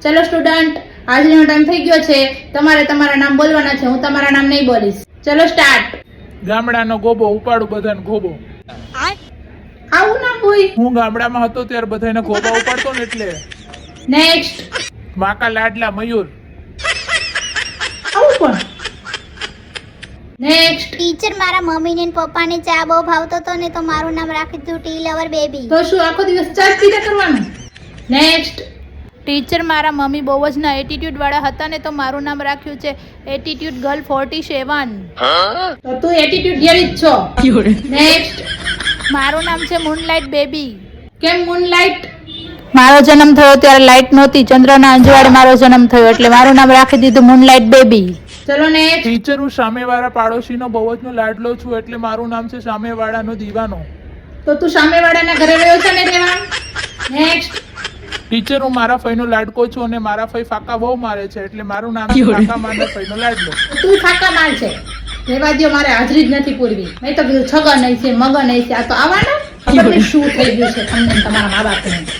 ચલો સ્ટુડન્ટ, આજનો ટાઈમ થઈ ગયો છે. તમારે તમારા નામ બોલવાના છે. હું તમારા નામ નહીં બોલીશ. ચલો સ્ટાર્ટ. ગામડાનો ગોબો ઉપાડું બધાને ગોબો. આવું ના હોય. હું ગામડામાં હતો ત્યારે બધાને ગોબા ઉપાડતો ને એટલે. નેક્સ્ટ. માકા લાડલા મયુર. આવું પણ. નેક્સ્ટ. ટીચર મારા મમ્મીને ને પપ્પાને ચા બહુ ભાવતો હતો ને તો મારું નામ રાખી દીધું ટી લવર બેબી. તો શું આખો દિવસ ચા જ પીતા કરવાનું? નેક્સ્ટ. ટીચર મારા મમ્મી બહુ જ ના એટીટ્યુડ વાળા હતા ને તો મારું નામ રાખ્યું છે એટીટ્યુડ ગર્લ 47. તો તું એટીટ્યુડ જેવી જ છો. નેક્સ્ટ. મારું નામ છે મૂનલાઇટ બેબી. કેમ મૂનલાઇટ? મારો જન્મ થયો ત્યારે લાઇટ નહોતી, ચંદ્રના અંજવાળે મારો જન્મ થયો એટલે મારું નામ રાખી દીધું મૂનલાઇટ બેબી. ચલો નેક્સ્ટ. ટીચર હું સામેવાળા પાડોશીનો બહુ જ લાડલો છું એટલે મારું નામ છે સામેવાળાનો દીવાનો. તો તું સામેવાળાના ઘરે રહ્યો છે ને રહેવા? નેક્સ્ટ. ટીચર હું મારા ફઈનો લાડકો છું અને મારા ફઈ ફાકા બહુ મારે છે એટલે મારું નામ છે ફાકા મારનો ફઈનો લાડલો. તું ફાકા માર છે. રહેવા દ્યો, મારે હાજરી જ નથી પૂરવી. મેં તો કીધું છગન નહીં છે, મગન નહીં છે. આ તો આવવાના ખબર નહીં શું થઈ ગયું છે તમને ને તમારા મા બાપને.